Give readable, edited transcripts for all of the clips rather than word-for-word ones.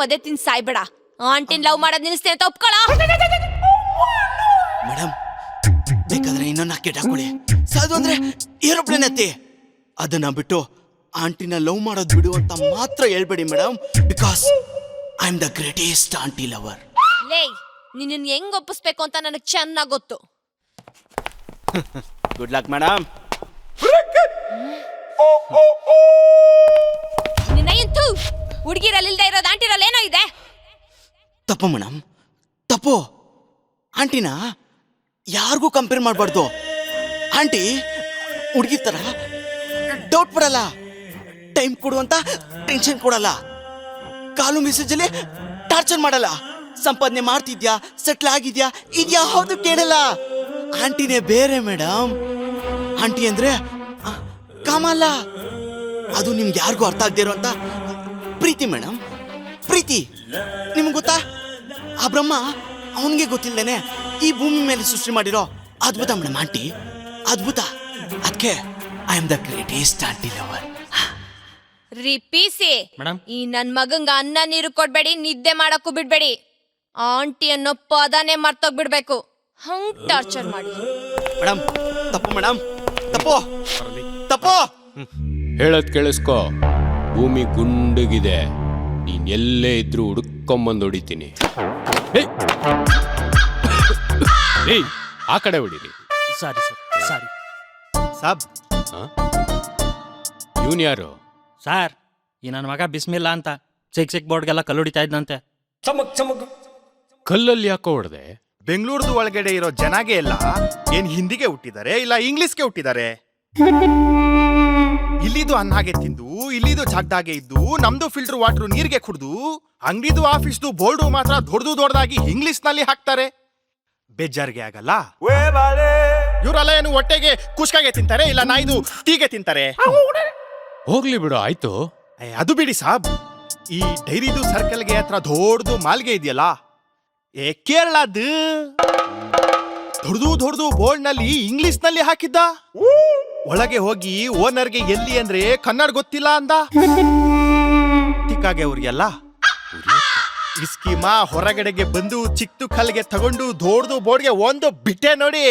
ಒದೆ ತಿನ್ ಸಾಯ್ಬೇಡ. ಆಂಟಿನ್ ಲವ್ ಮಾಡೋದ್ ನಿಲ್ಲಿಸ್ತೇನೆ ಅಂತ ಒಪ್ಕೊಳ. ಮೇಡಮ್ ಬೇಕಾದ್ರೆ ಇನ್ನೊಂದು ಹಾಕಿ ಹಾಕೊಳ್ಳಿ. ಸಾಧು ಅಂದ್ರೆ ಏರೋಪ್ಲೇನ್ ಹತ್ತಿ. ಅದನ್ನ ಬಿಟ್ಟು ಆಂಟಿನ ಲವ್ ಮಾಡೋದು ಬಿಡು ಅಂತ ಮಾತ್ರ ಹೇಳ್ಬೇಡಿ madam. Because I am the greatest aunty lover. ಲೇ, ನಿನ್ನ ಹೆಂಗ್ ಒಪ್ಪಿಸ್ಬೇಕು ಅಂತ ನನಗೆ ಚೆನ್ನಾಗ್ ಗೊತ್ತು. Good luck madam. ನಿನ್ನಂತೂ ಹುಡುಗಿರಲ್ಲಿಲ್ದೇ ಇರೋದು ಆಂಟಿರಲ್ಲಿ ಏನೋ ಇದೆ. ತಪ್ಪು ಮೇಡಮ್, ತಪ್ಪು. ಆಂಟಿನ ಯಾರಿಗೂ ಕಂಪೇರ್ ಮಾಡಬಾರ್ದು. ಆಂಟಿ ಹುಡುಗಿ ತರ ಡೌಟ್ ಪಡಲ್ಲ, ಟೈಮ್ ಕೊಡುವಂತ ಟೆನ್ಷನ್ ಕೊಡಲ್ಲ, ಕಾಲು ಮೆಸೇಜಲ್ಲಿ ಟಾರ್ಚರ್ ಮಾಡಲ್ಲ, ಸಂಪಾದನೆ ಮಾಡ್ತಿದ್ಯಾ, ಸೆಟ್ಲ್ ಆಗಿದ್ಯಾ ಇದ್ಯಾವುದು ಕೇಳಲ್ಲ. ಆಂಟಿನೇ ಬೇರೆ ಮೇಡಮ್. ಆಂಟಿ ಅಂದ್ರೆ ಕಾಮಲ್ಲ, ಅದು ನಿಮ್ಗೆ ಯಾರಿಗೂ ಅರ್ಥ ಆಗದೆ ಇರುವಂತ ಪ್ರೀತಿ ಮೇಡಮ್. ಪ್ರೀತಿ ನಿಮ್ಗೆ ಗೊತ್ತಾ? ಆ ಬ್ರಹ್ಮ ಅವನಿಗೆ ಗೊತ್ತಿಲ್ಲದೇನೆ ಈ ಭೂಮಿ ಮೇಲೆ ಸೃಷ್ಟಿ ಮಾಡಿರೋ ಅದ್ಭುತ ಮೇಡಮ್ ಆಂಟಿ, ಅದ್ಭುತ. ಅದಕ್ಕೆ I am the greatest aunty lover. ರಿಪೀಸಿ ಈ ನನ್ ಮಗಂಗ ಅನ್ನ ನೀರು ಕೊಡ್ಬೇಡಿ, ನಿದ್ದೆ ಮಾಡಕ್ಕೂ ಬಿಡ್ಬೇಡಿ. ಆಂಟಿ ಅನ್ನೋ ಪದನೇ ಮರ್ತೋಗ್ಬಿಡ್ಬೇಕು. ಹಂಗ್ ಟಾರ್ಚರ್ ಮಾಡಿ. ಮೇಡಮ್ ತಪ್ಪು, ಮೇಡಮ್ ತಪ್ಪು, ತಪ್ಪು. ಹೇಳದ್ ಕೇಳಿಸ್ಕೋ, ಭೂಮಿ ಗುಂಡಗಿದೆ, ನೀನ್ ಎಲ್ಲೇ ಇದ್ರೂ ಹುಡುಕೊಂಬಂದು ಹೊಡಿತೀನಿ. ಆ ಕಡೆ ಹೊಡಿರಿ. ಸಾರಿ ಸರ್, ಸಾರಿ ಸಾಬ್. ಇವನ್ ಯಾರು? ಸರ್, ಈ ನನ್ನ ಮಗ ಬಿಸ್ಮಿಲ್ಲ ಅಂತ ಚಿಕ್ಕ ಬೋರ್ಡ್ಗೆಲ್ಲ ಕಲ್ಲು ಹೊಡಿತಾ ಇದ್ದಂತೆ. ಕಲ್ಲಲ್ಲಿ ಯಾಕೋ ಹೊಡೆದೆ? ಬೆಂಗಳೂರದ ಒಳಗಡೆ ಇರೋ ಜನಗೆ ಎಲ್ಲ ಏನ್ ಹಿಂದಿಗೆ ಹುಟ್ಟಿದ್ದಾರೆ ಇಲ್ಲ ಇಂಗ್ಲಿಷ್ಗೆ ಹುಟ್ಟಿದ್ದಾರೆ? ಇಲ್ಲಿದು ಅನ್ನಾಗೆ ತಿಂದು ಇಲ್ಲಿದು ಜಾಗದಾಗೆ ಇದ್ದು ನಮ್ದು ಫಿಲ್ಟರ್ ವಾಟರ್ ನೀರಿಗೆ ಕುಡ್ದು ಅಂಗಡಿದು ಆಫೀಸ್ದು ಬೋರ್ಡು ಮಾತ್ರ ದೊಡ್ಡದಾಗಿ ಇಂಗ್ಲಿಷ್ ನಲ್ಲಿ ಹಾಕ್ತಾರೆ. ಬೇಜಾರಿಗೆ ಆಗಲ್ಲ? ಇವರೆಲ್ಲ ಏನು ಹೊಟ್ಟೆಗೆ ಕುಷ್ಕಾಗೆ ತಿಂತಾರೆ ಇಲ್ಲ ನಾಯ್ದು ಟೀಗೆ ತಿಂತಾರೆ? ಹೋಗ್ಲಿ ಬಿಡು, ಆಯ್ತು. ಅದು ಬಿಡಿ ಸಾಬ್, ಈ ಡೈರಿದು ಸರ್ಕಲ್ಗೆ ಹತ್ರ ದೊಡ್ಡದು ಮಾಲ್ಗೆ ಇದೆಯಲ್ಲ, ಕೇರಳದ್ದು ದೊಡ್ಡದು ಬೋರ್ಡ್ ನಲ್ಲಿ ಇಂಗ್ಲಿಷ್ ನಲ್ಲಿ ಹಾಕಿದ್ದ. ಒಳಗೆ ಹೋಗಿ ಓನರ್ಗೆ ಎಲ್ಲಿ ಅಂದ್ರೆ ಕನ್ನಡ ಗೊತ್ತಿಲ್ಲ ಅಂದ. ಟಿಕ್ಕಾಗೆ ಅವ್ರಿಗೆಲ್ಲ ಈ ಸ್ಕೀಮ ಹೊರಗಡೆಗೆ ಬಂದು ಚಿಕ್ಕ ಕಲ್ಗೆ ತಗೊಂಡು ದೊಡ್ಡದು ಬೋರ್ಡ್ಗೆ ಒಂದು ಬಿಟ್ಟೆ ನೋಡಿ.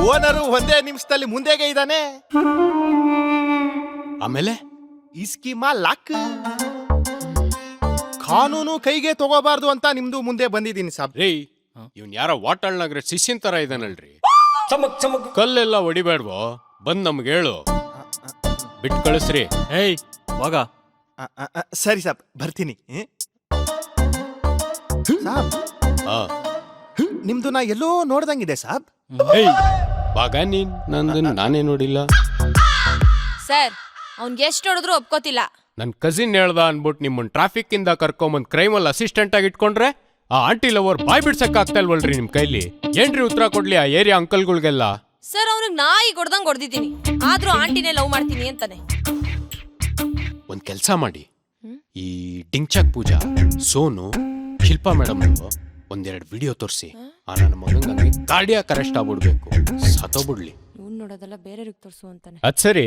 ಓನರು ಒಂದೇ ನಿಮಿಷದಲ್ಲಿ ಮುಂದೆಗೆ ಇದ್ದಾನೆ. ಆಮೇಲೆ ಈ ಸ್ಕೀಮ ಲಾಕ್. ಕಾನೂನು ಕೈಗೆ ತಗೋಬಾರ್ದು ಅಂತ ನಿಮ್ದು ಮುಂದೆ ಬಂದಿದ್ದೀನಿ ಸಾಬ್. ರೀ, ಇವ್ನ್ ಯಾರೋ ವಾಟಾಳ್ ನಗರ ಶಿಷ್ಯನ್ ತರ ಇದಾನಲ್ರಿ. ಕಲ್ಲೆಲ್ಲ ಹೊಡಿಬೇಡ್ವೋ, ಬಂದ್ ನಮ್ಗೆ ಹೇಳು, ಬಿಟ್ ಕಳಿಸ್ರಿ. ಏಯ್ ಹೋಗ. ಸರಿ ಸಾಬ್, ಬರ್ತೀನಿ. ಸಾಬ್, ನಿಮ್ದು ನಾ ಎಲ್ಲೋ ನೋಡ್ದಂಗಿದೆ ಸಾಬ್. ಬಾಗ ನೀನ್ ನಂದು ನಾನೇ ನೋಡಿಲ್ಲ. ಸರ್, ಅವ್ನ್ಗೆ ಎಷ್ಟು ಹೊಡೆದ್ರು ಒಪ್ಕೋತಿಲ್ಲ. ನನ್ ಕಸಿನ್ ಹೇಳ್ದ ಅನ್ಬಿಟ್ಟು ನಿಮ್ಮನ್ ಟ್ರಾಫಿಕ್ ಇಂದ ಕರ್ಕೊಂಬಂದ್ ಕ್ರೈಮಲ್ಲಿ ಅಸಿಸ್ಟೆಂಟ್ ಆಗಿ ಇಟ್ಕೊಂಡ್ರೆ ಆ ಆಂಟಿ ಲವರ್ ಬಾಯ್ ಬಿಡ್ಸಕ್ ಆಗ್ತಾ ಇಲ್ವಲ್ರಿ ನಿಮ್ ಕೈಲಿ? ಏನ್ರಿ ಉತ್ತರ ಕೊಡ್ಲಿ ಆ ಏರಿಯಾ ಅಂಕಲ್ಗಳ್ಗೆಲ್ಲ? ಸರ್, ಅವ್ನಿಗೆ ನಾಯಿ ಕೊಡ್ದಂಗ್ ಹೊಡೆದಿದ್ದೀನಿ, ಆದ್ರೂ ಆಂಟಿನೇ ಲವ್ ಮಾಡ್ತೀನಿ ಅಂತಾನೆ. ಒಂದ್ ಕೆಲ್ಸ ಮಾಡಿ, ಈ ಡಿಂಗ್ಚಾಕ್ ಪೂಜಾ, ಸೋನು, ಶಿಲ್ಪಾ ಮೇಡಮ್ ಒಂದೆರಡು ವಿಡಿಯೋ ತೋರಿಸಿ ಆ ನನ್ನ ಮಗಂಗೆ ಕಾರ್ಡಿಯಾಕ್ ಅರೆಸ್ಟ್ ಆಗ್ಬಿಡ್ಬೇಕು, ಸತ್ತೋಗ್ಬಿಡ್ಲಿ. ಇವ್ನು ನೋಡೋದೆಲ್ಲ ಬೇರೆಯವ್ರಿಗೆ ತೋರಿಸು ಅಂತಾನೆ. ಅದ್ ಸರಿ,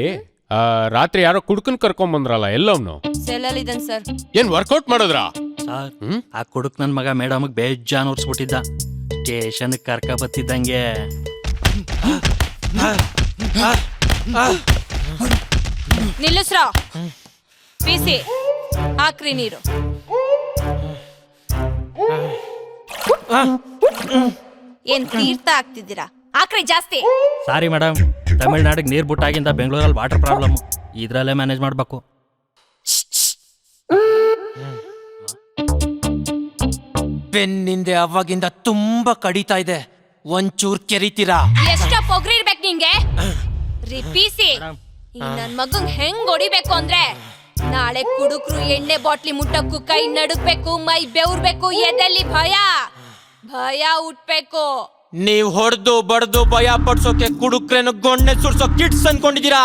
ರಾತ್ರಿ ಯಾರೋ ಕುಡ್ಕನ್ ಕರ್ಕೊಂಡ್ ಬಂದ್ರಲ್ಲ, ಎಲ್ಲವ್ನು? ಸೆಲ್ಲಲ್ಲಿ ಇದ್ದಾನೆ ಸರ್. ಏನ್ ವರ್ಕೌಟ್ ಮಾಡಿದ್ರಾ? ಸರ್, ಆ ಕುಡುಕ್ ನನ್ ಮಗ ಮೇಡಮ್ ಬೇಜಾನ್ ಓಡಿಸ್ಬಿಟ್ಟಿದ್ದ. ಸ್ಟೇಷನ್ ಕರ್ಕ ಬತ್ತಿದ್ದಂಗೆ ನಿಲ್ಲಿಸ್ರ. ಪೀಸಿ ಹಾಕ್ರಿ ನೀರು. ಏನ್ ತೀರ್ಥ ಆಗ್ತಿದ್ದೀರಾ? ಹಾಕ್ರಿ ಜಾಸ್ತಿ. ಸಾರಿ ಮೇಡಮ್, ತಮಿಳ್ನಾಡಿಗೆ ನೀರ್ ಬಿಟ್ಟಾಗಿಂದ ಬೆಂಗಳೂರಲ್ಲಿ ವಾಟರ್ ಪ್ರಾಬ್ಲಮ್, ಇದ್ರಲ್ಲೇ ಮ್ಯಾನೇಜ್ ಮಾಡ್ಬೇಕು. ಬೆನ್ನಿಂದೆ ಅವಾಗಿಂದ ತುಂಬಾ ಕಡಿತಾ ಇದೆ, ಒಂಚೂರ್ ಕೆರಿತೀರಾ? ಎಷ್ಟ ಪೊಗ್ರಿ ಇರ್ಬೇಕು ನಿಂಗೆ? ರಿಪೀಸಿ, ನನ್ ಮಗಂಗ್ ಹೆಂಗ್ ಹೊಡಿಬೇಕು ಅಂದ್ರೆ, ನಾಳೆ ಕುಡುಕ್ರು ಎಣ್ಣೆ ಬಾಟ್ಲಿ ಮುಟ್ಟಕ್ಕೂ ಕೈ ನಡುಕ್ಬೇಕು, ಮೈ ಬೆವ್ರ್ಬೇಕು, ಎದೆಲ್ಲಿ ಭಯ ಹುಟ್ಬೇಕು. ನೀವ್ ಹೊಡೆದು ಬಡ್ದು ಭಯ ಪಡ್ಸೋಕೆ ಕುಡುಕ್ರೇನು ಗೊಣ್ಣೆ ಸುಡ್ಸೋ ಕಿಡ್ಸ್ ಅನ್ಕೊಂಡಿದೀರಾ?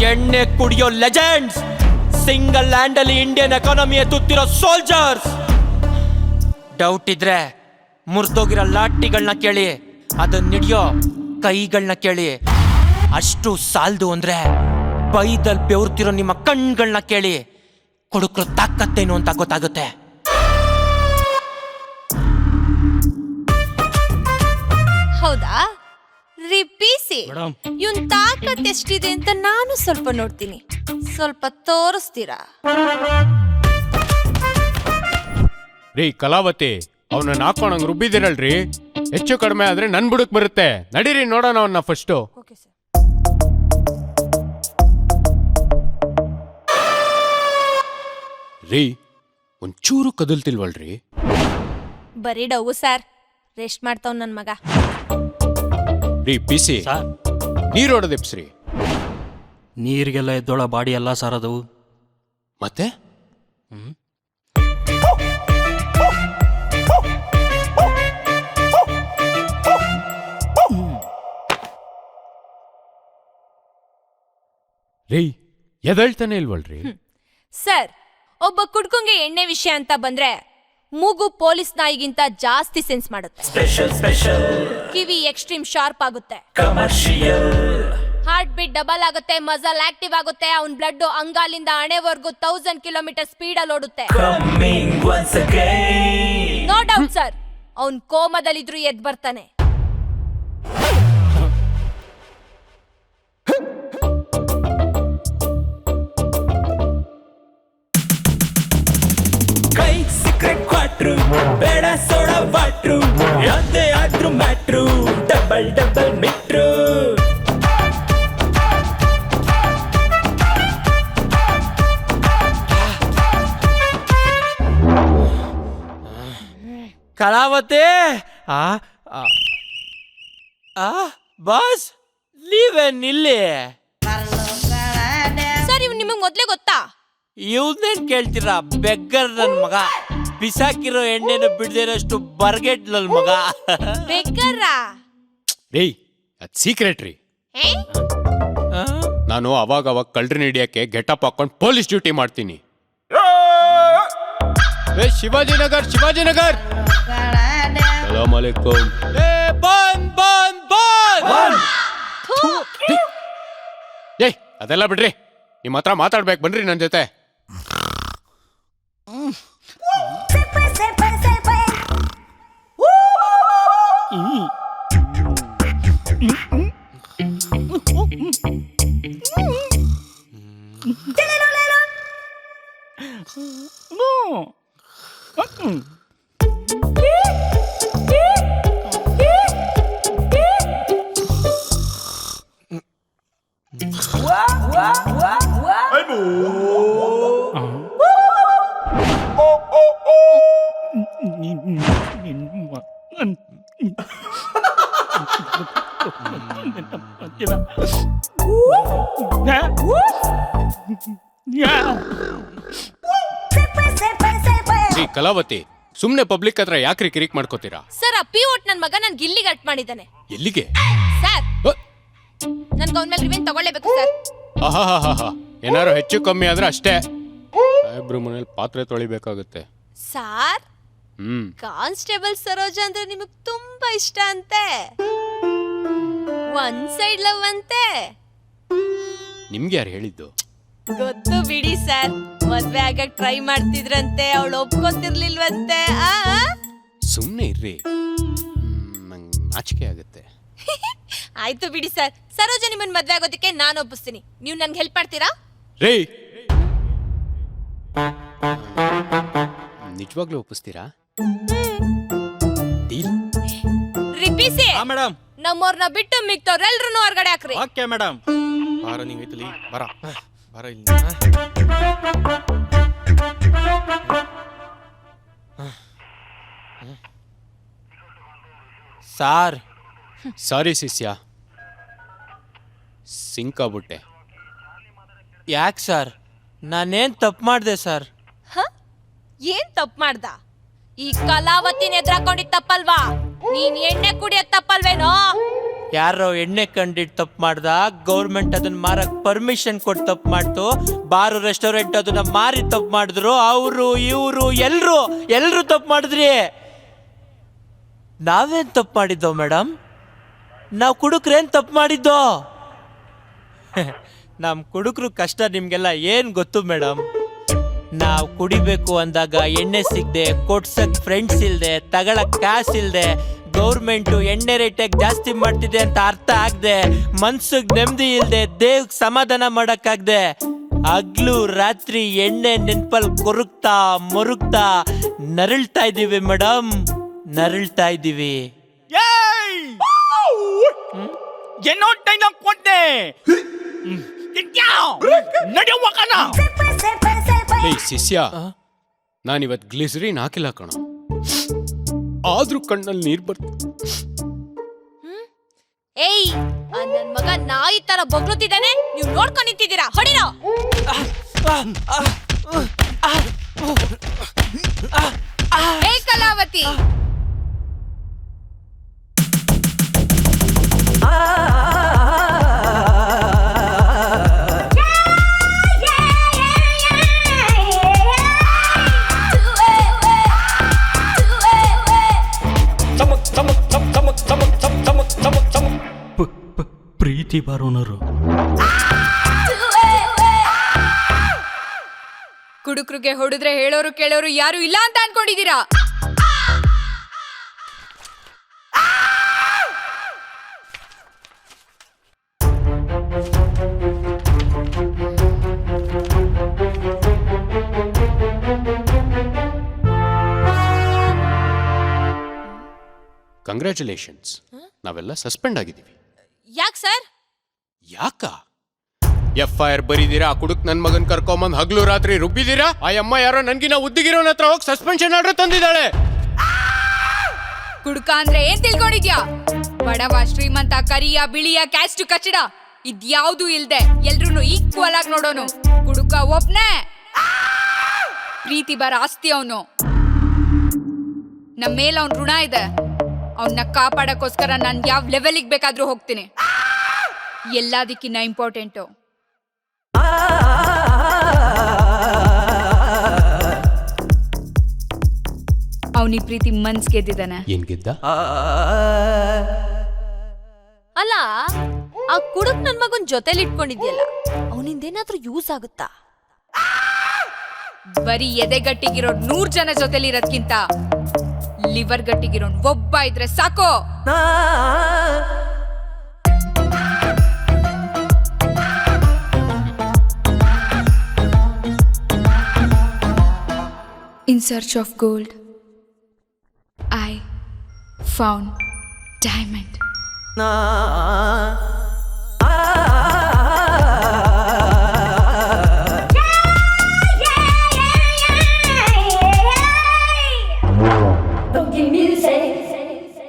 ಎಣ್ಣೆ ಕುಡಿಯೋ ಲೆಜೆಂಡ್ಸ್, ಸಿಂಗಲ್ ಲ್ಯಾಂಡ್ ಅಲ್ಲಿ ಇಂಡಿಯನ್ ಎಕಾನಮಿಯ ತುತ್ತಿರೋ ಸೋಲ್ಜರ್ಸ್. ಡೌಟ್ ಇದ್ರೆ ಮುರಿದೋಗಿರೋ ಲಾಟಿಗಳನ್ನ ಕೇಳಿ, ಅದನ್ನ ಹಿಡಿಯೋ ಕೈಗಳನ್ನ ಕೇಳಿ. ಅಷ್ಟು ಸಾಲ್ದು ಅಂದ್ರೆ ಬೈದಲ್ಲಿ ಬೆವರ್ತಿರೋ ನಿಮ್ಮ ಕಣ್ಗಳನ್ನ ಕೇಳಿ. ಕುಡುಕ್ರು ತಾಕತ್ತೇನು ಅಂತ ಗೊತ್ತಾಗುತ್ತೆ. ಹೌದಾ ರಿಪೀಸಿ ಮೇಡಮ್ ಇವನ್ ತಾಕತ್ ಎಷ್ಟಿದೆ ಅಂತ ನಾನು ಸ್ವಲ್ಪ ನೋಡ್ತೀನಿ, ಸ್ವಲ್ಪ ತೋರಿಸ್ತೀರಾ? ರೀ ಕಲಾವತಿ, ಅವನನ್ನ ಹಾಕೊಂಡಂಗ್ ರುಬ್ಬಿದಿರಲ್ರಿ, ಹೆಚ್ಚು ಕಡಿಮೆ ಆದ್ರೆ ನನ್ ಬುಡಕ್ ಬರುತ್ತೆ. ನಡೀರಿ ನೋಡೋಣ ಅವನ್ನ ಫಸ್ಟು. Okay sir. ರೀ ಒಂಚೂರು ಕದಲ್ತಿಲ್ವಲ್ರಿ? ಬರೀ ಡವು ಸರ್, ರೆಸ್ಟ್ ಮಾಡ್ತಾವ್ ನನ್ ಮಗ. ರೀ ಪಿಸಿ, ಸರ್ ನೀರೋಡದೆಪ್ಸ್ರಿ. ನೀರಿಗೆಲ್ಲ ಎದ್ದೊಳ ಬಾಡಿ ಎಲ್ಲ ಸರ್ ಅದು. ಮತ್ತೆ ರೀ ಎದಳ್ತಾನೆ ಇಲ್ವಲ್ರಿ? ಸರ್, ಒಬ್ಬ ಕುಡ್ಕಂಗೆ ಎಣ್ಣೆ ವಿಷಯ ಅಂತ ಬಂದ್ರೆ ಮೂಗು ಪೊಲೀಸ್ ನಾಯಿಗಿಂತ ಜಾಸ್ತಿ ಸೆನ್ಸ್ ಮಾಡುತ್ತೆ. ಕಿವಿ ಎಕ್ಸ್ಟ್ರೀಮ್ ಶಾರ್ಪ್ ಆಗುತ್ತೆ, ಹಾರ್ಟ್ ಬೀಟ್ ಡಬಲ್ ಆಗುತ್ತೆ, ಮಸಲ್ ಆಕ್ಟಿವ್ ಆಗುತ್ತೆ, ಅವನ್ ಬ್ಲಡ್ ಅಂಗಾಲಿಂದ ಹಣೆವರೆಗೂ 1000 ಕಿಲೋಮೀಟರ್ ಸ್ಪೀಡ್ ಅಲ್ಲಿ ಓಡುತ್ತೆ. ನೋ ಡೌಟ್ ಸರ್, ಅವನ್ ಕೋಮದಲ್ಲಿದ್ರು ಎದ್ ಬರ್ತಾನೆ. ಕೈ ಸೀಕ್ರೆಟ್ ಕ್ವಾಟ್ರು ಬೇಡ ಸೋಡಾ ವಾಟ್ರು ಯಾವ್ದೇ ಆದ್ರೂ ಮ್ಯಾಟ್ರು ಡಬಲ್ ಡಬಲ್ ಮಿಟ್ರು. ಕಲಾವತಿ, ಆ ಆ, ಆ ಬಾಸ್ ನೀವೇನ್ ಇಲ್ಲಿ? ಸರ್, ಇವ್ ನಿಮಗ್ ಮೊದ್ಲೇ ಗೊತ್ತಾ? ಇವ್ನೇನ್ ಕೇಳ್ತೀರಾ, ಬೆಗ್ಗರ್ ನನ್ ಮಗ. ಬಿಸಾಕಿರೋ ಎಣ್ಣೆನ ಬಿಡ್ದಿರೋಷ್ಟು ಬರ್ಗೆಟ್ ನನ್ ಮಗ. ಬೇಕರ ರೀ ಅದ್ ಸೀಕ್ರೆಟ್ ರೀ. ಆ? ನಾನು ಅವಾಗ ಕಳ್ರನ್ನ ಹಿಡಿಯಕ್ಕೆ ಗೆಟಪ್ ಹಾಕೊಂಡು ಪೊಲೀಸ್ ಡ್ಯೂಟಿ ಮಾಡ್ತೀನಿ. ಏ ಶಿವಾಜಿನಗರ್, ಶಿವಾಜಿನಗರ್. ಸಲಾಮ್ ಅಲೈಕುಂ. ಏ ಬಂದ್ ಬಂದ್ ಬಂದ್. ಏಯ್ ಅದೆಲ್ಲ ಬಿಡ್ರಿ, ನಿಮ್ಮ ಹತ್ರ ಮಾತಾಡ್ಬೇಕು, ಬನ್ರಿ ನನ್ನ ಜೊತೆ. ಈ ಕಲಾವತಿ, ಸುಮ್ನೆ ಪಬ್ಲಿಕ್ ಹತ್ರ ಯಾಕ್ರಿ ಕಿರಿಕ್ ಮಾಡ್ಕೋತೀರಾ? ಸರ್, ಆ ಪಿ ಓಟ್ ನನ್ ಮಗ ನನ್ ಗಿಲ್ಲಿಗೆ ಅಟ್ ಮಾಡಿದ್ದಾನೆ. ಎಲ್ಲಿಗೆ? ಸರ್, ಅ, ನನ್ಗೆ ಅವನ ಮೇಲೆ ರಿವೆಂಜ್ ತಗೊಳ್ಳೇಬೇಕು ಸರ್. ಆಹಾಹಾಹಾ, ಏನಾರು ಹೆಚ್ಚು ಕಮ್ಮಿ ಆದ್ರೆ ಅಷ್ಟೇ ಸಾಹೇಬ್ರು ಮನೇಲಿ ಪಾತ್ರೆ ತೊಳಿಬೇಕಾಗುತ್ತೆ. ಸಾರ್, ಹ್ಮ್ ಕಾನ್ಸ್ಟೇಬಲ್ ಸರೋಜ ಅಂದ್ರೆ ನಿಮಗ್ ತುಂಬಾ ಇಷ್ಟ ಅಂತೆ. ಒನ್ ಸೈಡ್ ಲವ್ ಅಂತೆ. ನಿಮ್ಗೆ ಯಾರು ಹೇಳಿದ್ದು? ಗೊತ್ತು ಬಿಡಿ ಸರ್, ಮದ್ವೆ ಆಗಕ್ ಟ್ರೈ ಮಾಡ್ತಿದ್ರಂತೆ, ಅವಳು ಒಪ್ಕೊತಿರ್ಲಿಲ್ವಂತೆ. ಸುಮ್ನೆ ಇರ್ರಿ, ನಂಗೆ ನಾಚಿಕೆ ಆಗುತ್ತೆ. ಆಯ್ತು ಬಿಡಿ ಸರ್, ಸರೋಜ ನಿಮ್ಮನ್ ಮದ್ವೆ ಆಗೋದಕ್ಕೆ ನಾನು ಒಪ್ಪಿಸ್ತೀನಿ. ನೀವು ನನ್ಗೆ ಹೆಲ್ಪ್ ಮಾಡ್ತೀರಾ? ರೇ, ನಿಜವಾಗ್ಲೂ ಒಪ್ಪಿಸ್ತೀರಾ? ಡೀಲ್? ರಿಪೀಸಿ, ಮೇಡಮ್. ನಮ್ಮವ್ರನ್ನ ಬಿಟ್ಟು ಮಿಕ್ತವ್ರೆಲ್ರೂ ಹೊರಗಡೆ ಹಾಕ್ರಿ. Okay madam. ಬಾರ ನೀವ್ ಐತಲಿ, ಬರ ಬರ ಇಲ್ಲಿ. ಸಾರ್, ಸಾರಿ ಶಿಷ್ಯ, ಸಿಂಕ್ ಆಗ್ಬಿಟ್ಟೆ. ಯಾಕೆ ಸರ್? ನಾನೇನ್ ತಪ್ಪು ಮಾಡಿದೆ ಸರ್? ಹ? ಏನ್ ತಪ್ಪು ಮಾಡ್ದ? ಈ ಕಲಾವತಿನ ಎದುರಾಕೊಂಡಿದ್ ತಪ್ಪಲ್ವಾ? ನೀನ್ ಎಣ್ಣೆ ಕುಡಿಯೋದ್ ತಪ್ಪಲ್ವೇನೋ? ಯಾರೋ ಎಣ್ಣೆ ಕಂಡಿಟ್ಟು ತಪ್ಪು ಮಾಡ್ದ, ಗೌರ್ಮೆಂಟ್ ಅದನ್ನ ಮಾರಕ್ ಪರ್ಮಿಷನ್ ಕೊಟ್ಟು ತಪ್ಪು ಮಾಡ್ತು, ಬಾರು ರೆಸ್ಟೋರೆಂಟ್ ಅದನ್ನ ಮಾರಿ ತಪ್ಪು ಮಾಡಿದ್ರು, ಅವರು ಇವರು ಎಲ್ರು ತಪ್ಪು ಮಾಡಿದ್ರಿ. ನಾವೇನ್ ತಪ್ಪು ಮಾಡಿದ್ದೋ ಮೇಡಮ್? ನಾವು ಕುಡುಕ್ರೇನ್ ತಪ್ಪು ಮಾಡಿದ್ದೋ? ನಮ್ಮ ಕುಡುಕ್ರು ಕಷ್ಟ ನಿಮ್ಗೆಲ್ಲ ಏನ್ ಗೊತ್ತು ಮೇಡಮ್? ನಾವ್ ಕುಡಿಬೇಕು ಅಂದಾಗ ಎಣ್ಣೆ ಸಿಗದೆ, ಕೊಡ್ಸಕ್ ಫ್ರೆಂಡ್ಸ್ ಇಲ್ದೆ, ತಗೊಳಕ್ ಕಾಸು ಇಲ್ದೆ, ಗೌರ್ಮೆಂಟು ಎಣ್ಣೆ ರೇಟಾಗಿ ಜಾಸ್ತಿ ಮಾಡ್ತಿದೆ ಅಂತ ಅರ್ಥ ಆಗದೆ, ಮನ್ಸಿಗೆ ನೆಮ್ಮದಿ ಇಲ್ದೆ, ದೇವ್ಗ್ ಸಮಾಧಾನ ಮಾಡಕ್ಕಾಗ್ದೆ, ಹಗ್ಲು ರಾತ್ರಿ ಎಣ್ಣೆ ನೆನ್ಪಲ್ ಕೊರುಕ್ತಾ ಮುರುಕ್ತಾ ನರಳ್ತಾ ಇದೀವಿ ಮೇಡಮ್, ನರಳ್ತಾ ಇದೀವಿ. ಏನೋ ಡೈಲಾಗ್ ಕೊಟ್ಟೆ ನಡೆಯುವಕನ. ಏಯ್ ಶಿಷ್ಯ, ನಾನಿವತ್ ಗ್ಲಿಸರಿನ್ ಹಾಕಿಲ್ಲ ಕಣ, ಆದ್ರೂ ಕಣ್ಣಲ್ಲಿ ನೀರ್ ಬರ್ತದೆ. ಏಯ್ ನನ್ ಮಗ ನಾಯಿ ತರ ಬಗ್ಲುತ್ತಿದ್ದಾನೆ, ನೀವು ನೋಡ್ಕೊಂಡ್ ನಿಂತಿದ್ದೀರಾ, ಹೊಡಿರೋ. ಏ ಕಲಾವತಿ, ಪ್ರೀತಿ ಬರೋನರು ಕುಡುಕ್ರಿಗೆ ಹೊಡೆದ್ರೆ ಹೇಳೋರು ಕೇಳೋರು ಯಾರು ಇಲ್ಲ ಅಂತ ಅನ್ಕೊಂಡಿದ್ದೀರಾ? ಕಂಗ್ರ್ಯಾಚುಲೇಷನ್ಸ್, ನಾವೆಲ್ಲ ಸಸ್ಪೆಂಡ್ ಆಗಿದ್ದೀವಿ. ಯಾಕ್ ಸರ್? ಯಾಕ FIR ಬರೀದಿರಾ, ಕುಡುಕ್ ನನ್ ಮಗನ್ ಕರ್ಕೊಂಬಂದ್ ಹಗ್ಲು ರಾತ್ರಿ ರುಬ್ಬಿದೀರಾ, ಆ ಅಮ್ಮ ಯಾರೋ ನನ್ಗಿನ ಉದ್ದಿಗಿರೋನ್ ಹತ್ರ ಹೋಗಿ ಸಸ್ಪೆನ್ಷನ್ ಆರ್ಡರ್ ತಂದಿದ್ದಾಳೆ. ಕುಡುಕ ಅಂದ್ರೆ ಏನ್ ತಿಳ್ಕೊಂಡಿದ್ಯಾ? ಬಡವ ಶ್ರೀಮಂತ, ಕರಿಯ ಬಿಳಿಯ, ಕ್ಯಾಸ್ಟ್ ಕಚ್ಚಡ ಇದ್ಯಾವ್ದು ಇಲ್ದೆ ಎಲ್ರು ಈಕ್ವಲ್ ಆಗಿ ನೋಡೋನು ಕುಡುಕ ಒಬ್ನೇ. ಪ್ರೀತಿ ಬರ ಆಸ್ತಿ ಅವನು, ನಮ್ಮ ಮೇಲೆ ಅವ್ನ್ ಋಣ ಇದೆ. ಅವನ್ನ ಕಾಪಾಡಕ್ಕೋಸ್ಕರ ನಾನ್ ಯಾವ ಲೆವೆಲ್ಗೆ ಬೇಕಾದ್ರೂ ಹೋಗ್ತೀನಿ. ಎಲ್ಲದಕ್ಕಿನ್ನ ಇಂಪಾರ್ಟೆಂಟು ಅವನಿ ಪ್ರೀತಿ ಮನ್ಸ್ ಗೆದ್ದಿದ್ದಾನೆ. ಏನ್ ಗೆದ್ದ? ಅಲ್ಲ, ಆ ಕುಡುಕ್ ನನ್ ಮಗನ್ ಜೊತೆಲಿ ಇಟ್ಕೊಂಡಿದ್ಯಲ್ಲ, ಅವನಿಂದೇನಾದ್ರೂ ಯೂಸ್ ಆಗುತ್ತಾ? ಬರೀ ಎದೆಗಟ್ಟಿಗಿರೋ 100 ಜನ ಜೊತೆಲಿ ಇರೋದ್ಕಿಂತ ಲಿವರ್ ಗಟ್ಟಿಗಿರೋನ್ ಒಬ್ಬ ಇದ್ರೆ ಸಾಕು. In search of gold, I found diamond.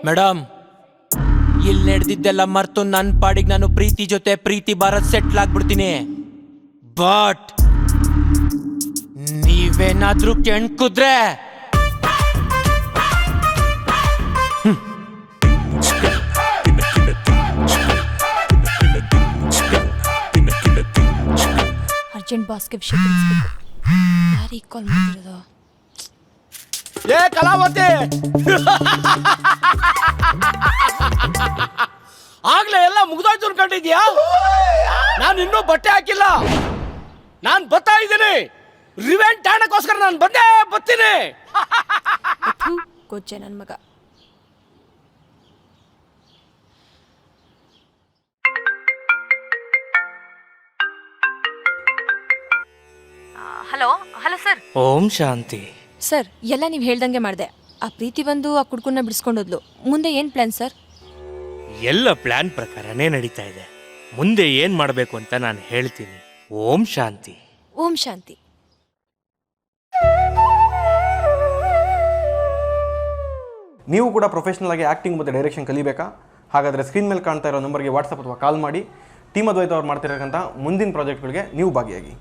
Madam, ಇಲ್ಲಿ ನಡೆದಿದ್ದೆಲ್ಲ ಮರ್ತು ನನ್ನ ಪಾಡಿಗೆ ನಾನು ಪ್ರೀತಿ ಜೊತೆ ಪ್ರೀತಿ ಭಾರತ್ ಸೆಟ್ಲ್ ಆಗ್ಬಿಡ್ತೀನಿ. ಬಟ್ ನೀವೇನಾದ್ರೂ ಕೆಣ್ಕುದ್ರೆ ಅರ್ಜೆಂಟ್ ಬಾಸ್ಗೆ ವಿಷಯ ತಿಳಿಸ್ಬೇಕು. ಯಾರಿಗೆ ಕಾಲ್ ಮಾಡ್ತಿರೋದು? ಏ ಕಲಾವತಿ, ಆಗ್ಲೇ ಎಲ್ಲ ಮುಗ್ದೋಯ್ತು ಅನ್ಕೊಂಡಿದ್ಯಾ? ನಾನು ಇನ್ನೂ ಬಟ್ಟೆ ಹಾಕಿಲ್ಲ, ನಾನು ಬರ್ತಾ ಇದ್ದೀನಿ. ರಿವೆಂಟ್ ತಾಣಕ್ಕೋಸ್ಕರ ನಾನು ಬಂದೇ ಬರ್ತೀನಿ. ಕೊಚ್ಚೆ ನನ್ನ ಮಗ. Hello hello sir. ಓಂ ಶಾಂತಿ. ಸರ್, ಎಲ್ಲ ನೀವು ಹೇಳ್ದಂಗೆ ಮಾಡಿದೆ. ಆ ಪ್ರೀತಿ ಬಂದು ಆ ಕುಡ್ಕನ್ನ ಬಿಡಿಸ್ಕೊಂಡೋದ್ಲು. ಮುಂದೆ ಏನು ಪ್ಲಾನ್ ಸರ್? ಎಲ್ಲ ಪ್ಲಾನ್ ಪ್ರಕಾರನೇ ನಡೀತಾ ಇದೆ. ಮುಂದೆ ಏನ್ ಮಾಡಬೇಕು ಅಂತ ನಾನು ಹೇಳ್ತೀನಿ. ಓಂ ಶಾಂತಿ. ಓಂ ಶಾಂತಿ. ನೀವು ಕೂಡ ಪ್ರೊಫೆಷನಲ್ ಆಗಿ ಆ್ಯಕ್ಟಿಂಗ್ ಮತ್ತು ಡೈರೆಕ್ಷನ್ ಕಲಿಬೇಕಾ? ಹಾಗಾದರೆ ಸ್ಕ್ರೀನ್ ಮೇಲೆ ಕಾಣ್ತಾ ಇರೋ ನಂಬರ್ಗೆ ವಾಟ್ಸಪ್ ಅಥವಾ ಕಾಲ್ ಮಾಡಿ ಟೀಮ್ ಅದ್ವೈತ ಅವ್ರು ಮಾಡ್ತಿರೋಕ್ಕಂಥ ಮುಂದಿನ ಪ್ರಾಜೆಕ್ಟ್ಗಳಿಗೆ ನೀವು ಭಾಗಿಯಾಗಿ.